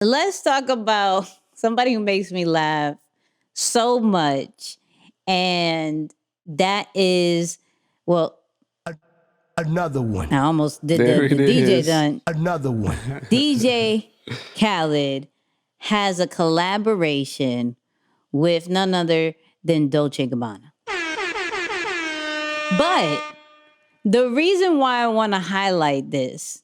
Let's talk about somebody who makes me laugh so much. And that is, well, Another one. I almost did There the it DJ is. done. Another one. DJ Khaled has a collaboration with none other than Dolce Gabbana. But the reason why I want to highlight this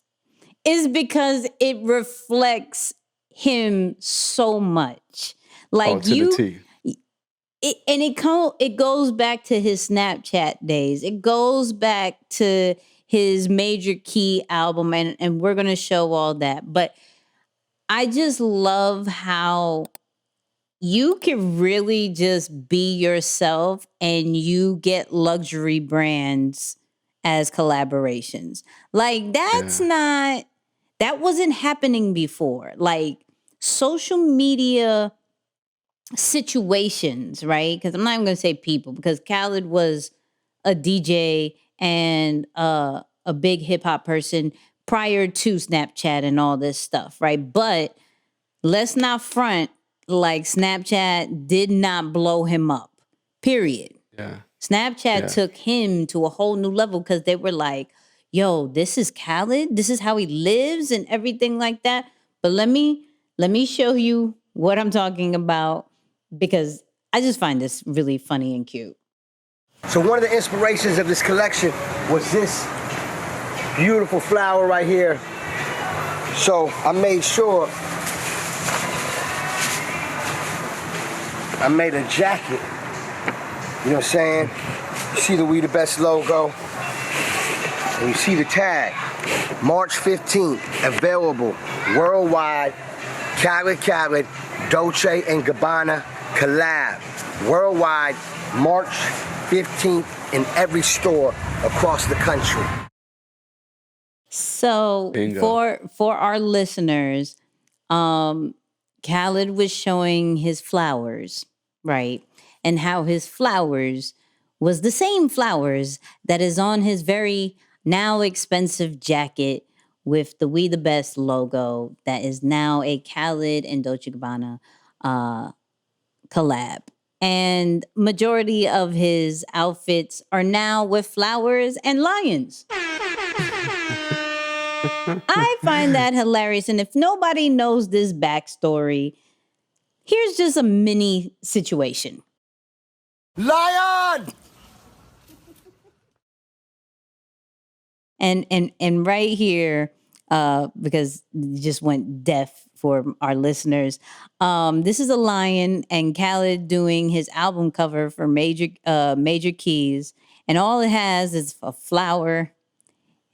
is because it reflects him so much. Oh, Like to the T. it goes back to his Snapchat days. It goes back to his Major Key album, and we're gonna show all that. But I just love how you can really just be yourself and you get luxury brands as collaborations. Like Yeah. that wasn't happening before. Like social media situations, right? Because I'm not even going to say people, because Khaled was a DJ and a big hip hop person prior to Snapchat and all this stuff, right? But let's not front like Snapchat did not blow him up, period. Yeah. Snapchat Yeah. took him to a whole new level because they were like, yo, this is Khaled. This is how he lives and everything like that. But let me show you what I'm talking about because I just find this really funny and cute. So one of the inspirations of this collection was this beautiful flower right here. So I made sure I made a jacket. You know what I'm saying? You see the We the Best logo, and you see the tag. March 15th, available worldwide. Khaled, Dolce and Gabbana collab. Worldwide, March 15th in every store across the country. So Bingo. for our listeners, Khaled was showing his flowers, right? And how his flowers was the same flowers that is on his very now expensive jacket with the We the Best logo that is now a Khaled and Dolce Gabbana collab. And majority of his outfits are now with flowers and lions. I find that hilarious. And if nobody knows this backstory, here's just a mini situation. Lion! And right here, because it just went deaf for our listeners. This is a lion and Khaled doing his album cover for Major Keys, and all it has is a flower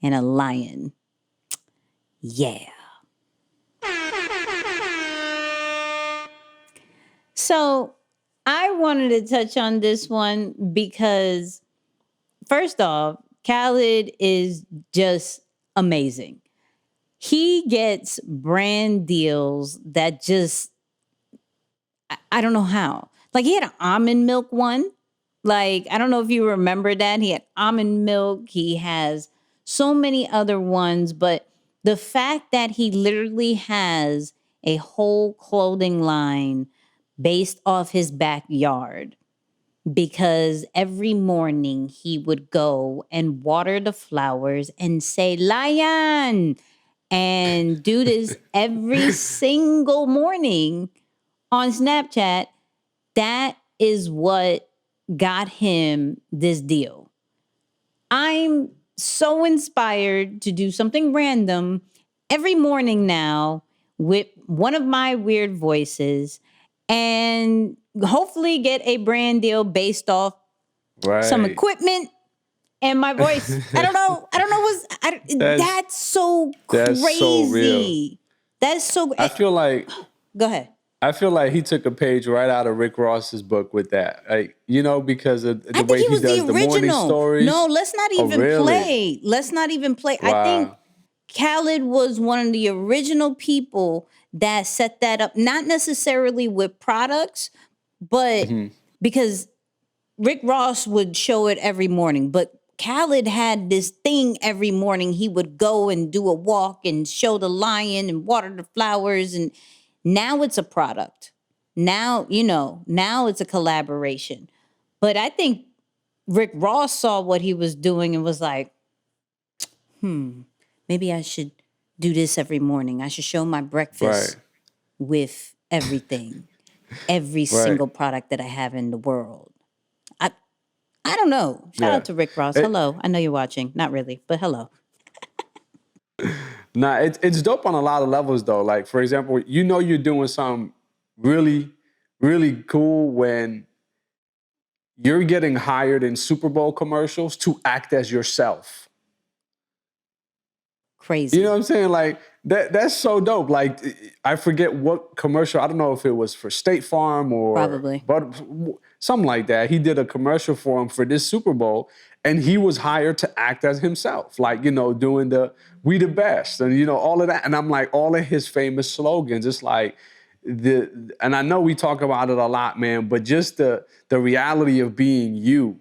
and a lion. Yeah. So I wanted to touch on this one because, first off, Khaled is just amazing. He gets brand deals that just, I don't know how. Like, he had an almond milk one. Like, I don't know if you remember that. He had almond milk. He has so many other ones. But the fact that he literally has a whole clothing line based off his backyard, because every morning he would go and water the flowers and say, Lion, and do this every single morning on Snapchat. That is what got him this deal. I'm so inspired to do something random every morning now with one of my weird voices and hopefully get a brand deal based off some Right. equipment and my voice. I don't know. That's so That's so real. crazy. That's so. I feel like Go ahead. he took a page right out of Rick Ross's book with that. Like, because of I the think way he he was does the the morning original. stories. No, let's not Oh, even really? play. Let's not even play. I think Wow. Khaled was one of the original people that set that up, not necessarily with products, but because Rick Ross would show it every morning, but Khaled had this thing every morning. He would go and do a walk and show the lion and water the flowers. And Now it's a product. Now, now it's a collaboration. But I think Rick Ross saw what he was doing and was like, maybe I should do this every morning. I should show my breakfast Right. with everything, every Right. single product that I have in the world. I I don't know. Shout Yeah. out to Rick Ross. It, Hello. I know you're watching. Not really, but hello. nah, it's dope on a lot of levels though. Like for example, you're doing something really, really cool when you're getting hired in Super Bowl commercials to act as yourself. Crazy. You know what I'm saying? Like that's so dope. Like I forget what commercial. I don't know if it was for State Farm or Probably. but something like that. He did a commercial for him for this Super Bowl, and he was hired to act as himself, like doing the "We the best" and all of that. And I'm like, all of his famous slogans. It's like and I know we talk about it a lot, man, but just the reality of being you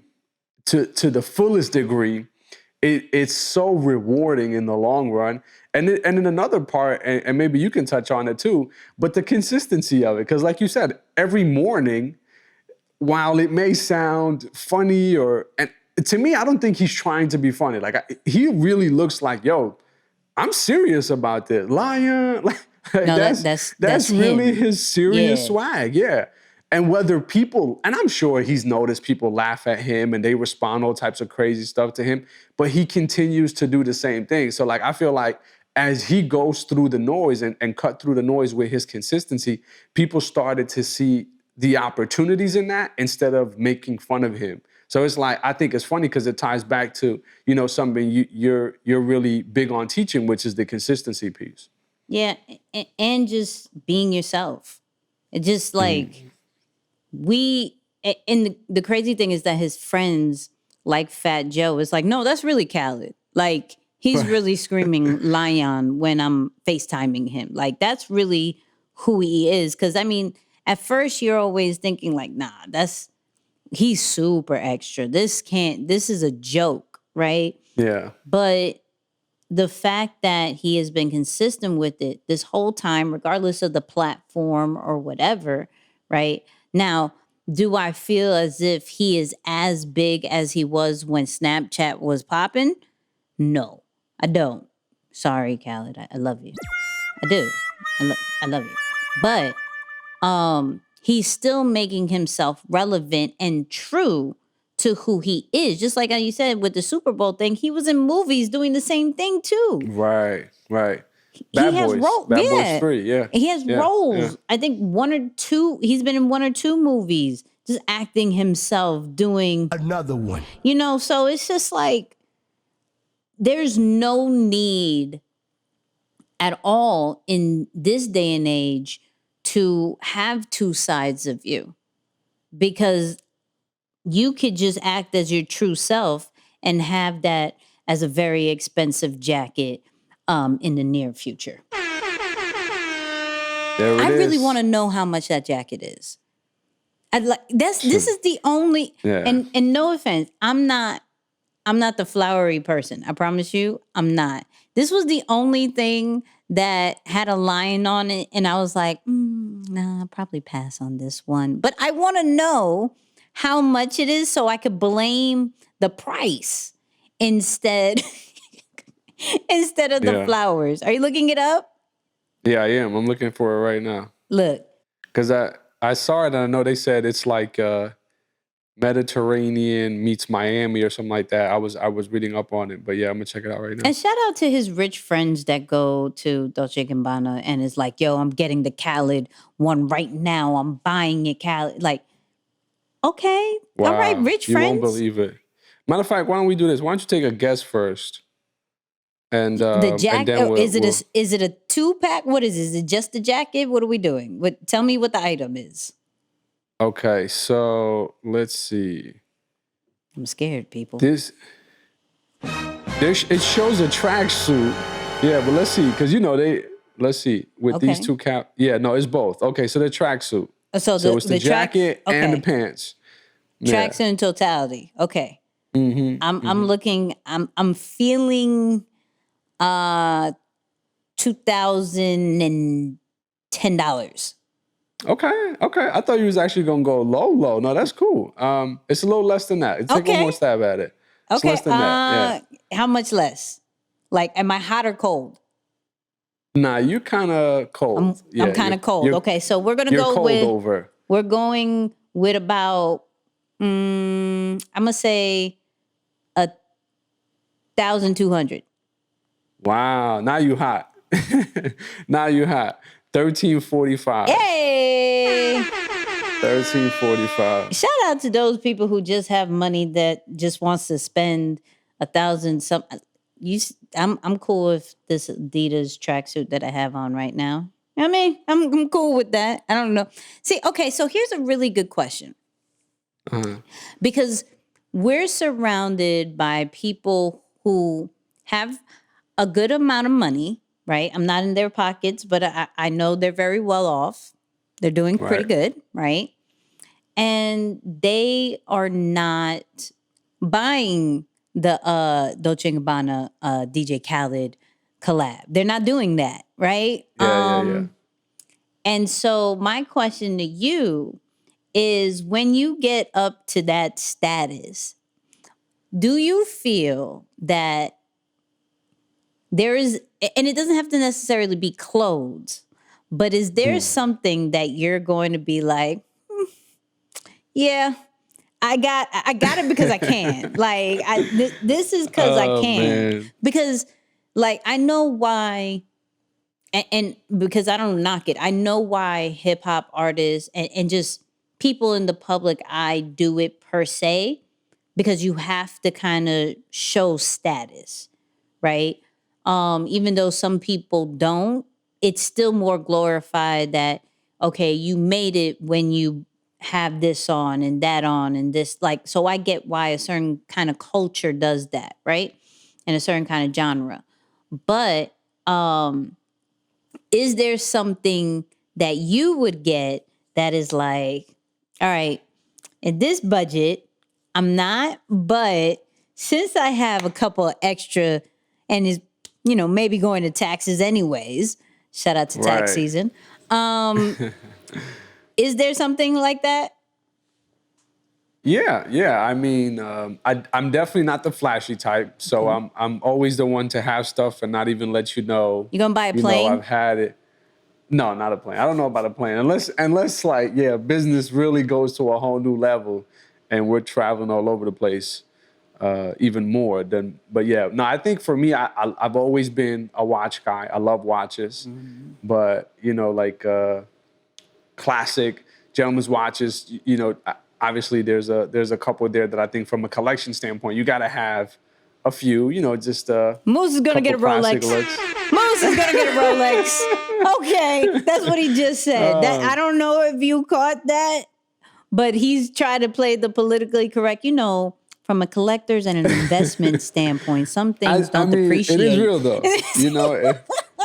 to the fullest degree. It's so rewarding in the long run. And then another part, and maybe you can touch on it too, but the consistency of it. Because like you said, every morning, while it may sound funny and to me, I don't think he's trying to be funny. Like he really looks like, yo, I'm serious about this. Lion. Like No, that's really him. his serious Yeah. swag. Yeah. And whether people, and I'm sure he's noticed people laugh at him and they respond all types of crazy stuff to him, but he continues to do the same thing. So like, I feel like as he goes through the noise and cut through the noise with his consistency, people started to see the opportunities in that instead of making fun of him. So it's like, I think it's funny because it ties back to, something you're really big on teaching, which is the consistency piece. Yeah, and just being yourself. It just like and the crazy thing is that his friends like Fat Joe is like, no, that's really Khaled. Like he's really screaming Lion when I'm FaceTiming him. Like that's really who he is. Cause I mean, at first you're always thinking like, nah, he's super extra. This is a joke, right? Yeah. But the fact that he has been consistent with it this whole time, regardless of the platform or whatever, right? Now, do I feel as if he is as big as he was when Snapchat was popping? No, I don't. Sorry, Khaled. I love you. I do. I love you. But he's still making himself relevant and true to who he is. Just like how you said with the Super Bowl thing, he was in movies doing the same thing too. Right. He Bad has Boys. roles. Bad Boys Yeah. 3, yeah. He has Yeah. roles. I think one or two. He's been in one or two movies, just acting himself, doing Another one. So it's just like there's no need at all in this day and age to have two sides of you, because you could just act as your true self and have that as a very expensive jacket in the near future. There it I really is. want to know how much that jacket is. This is the only Yeah. and no offense, I'm not the flowery person. I promise you, I'm not. This was the only thing that had a lion on it, and I was like, nah, I'll probably pass on this one. But I want to know how much it is so I could blame the price instead of the Yeah. flowers. Are you looking it up? Yeah, I am. I'm looking for it right now. Look. Because I saw it and I know they said it's like Mediterranean meets Miami or something like that. I was reading up on it, but yeah, I'm gonna check it out right now. And shout out to his rich friends that go to Dolce Gabbana and is like, yo, I'm getting the Khaled one right now. I'm buying it, Khaled. Like, okay. All right, rich You friends. won't believe it. Matter of fact, why don't we do this? Why don't you take a guess first? And the jacket, and then is it a 2-pack? What is it? Is it just the jacket? What are we doing? Tell me what the item is. Okay, so let's see. I'm scared, people. It shows a tracksuit. Yeah, but let's see, because let's see with these two cap. Yeah, no, it's both. Okay, so the tracksuit. So it's the jacket and the pants. Tracks in totality. Okay. Mm-hmm. I'm looking. I'm feeling 2010 $10. Okay. I thought you was actually gonna go low. No, that's cool. It's a little less than that. Take one more stab at it. It's Okay. less than that. Yeah. How much less? Like, am I hot or cold? Nah, you kind of cold. I'm kind of cold. Okay, so we're gonna go cold with. Over. We're going with about. I'm gonna say 1,200. Wow. Now you hot. Now you hot. 1345. Yay! 1345. Shout out to those people who just have money that just wants to spend 1,000 some. I'm cool with this Adidas tracksuit that I have on right now. I mean, I'm cool with that. I don't know. See, okay, so here's a really good question. Because we're surrounded by people who have a good amount of money, right? I'm not in their pockets, but I know they're very well off. They're doing pretty good, right? And they are not buying the Dolce Gabbana DJ Khaled collab. They're not doing that, right? Yeah. And so my question to you is, when you get up to that status, do you feel that there is, and it doesn't have to necessarily be clothes, but is there something that you're going to be like, yeah, I got it because I can. Like, this is because I can. Man. Because, like, I know why, and because I don't knock it, I know why hip hop artists and just people in the public eye do it per se, because you have to kind of show status, right? Even though some people don't, it's still more glorified that, okay, you made it when you have this on and that on and this, like, so I get why a certain kind of culture does that, right? And a certain kind of genre. But is there something that you would get that is like, all right, in this budget, I'm not, but since I have a couple of extra and is, maybe going to taxes anyways, shout out to tax season. Is there something like that? Yeah. I mean, I'm definitely not the flashy type, so I'm always the one to have stuff and not even let you know. You gonna buy a plane? I've had it. No, not a plane. I don't know about a plane unless like business really goes to a whole new level, and we're traveling all over the place, even more than. But yeah, no, I think for me, I've always been a watch guy. I love watches, but like classic gentleman's watches. Obviously there's a couple there that I think from a collection standpoint, you got to have a few. Just Moose is gonna get a Rolex. Moose is gonna get a Rolex. Okay, that's what he just said. I don't know if you caught that, but he's trying to play the politically correct. From a collector's and an investment standpoint, some things don't depreciate. It is real though.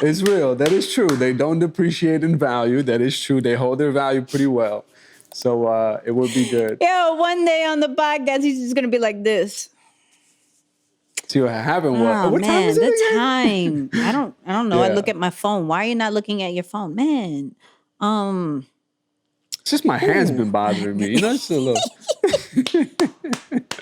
It's real. That is true. They don't depreciate in value. That is true. They hold their value pretty well. So it would be good. One day on the podcast, he's just gonna be like this. See what happened? What man, time is it the again? time. I don't know. I look at my phone. Why are you not looking at your phone, man? It's just my hands been bothering me. It's a little.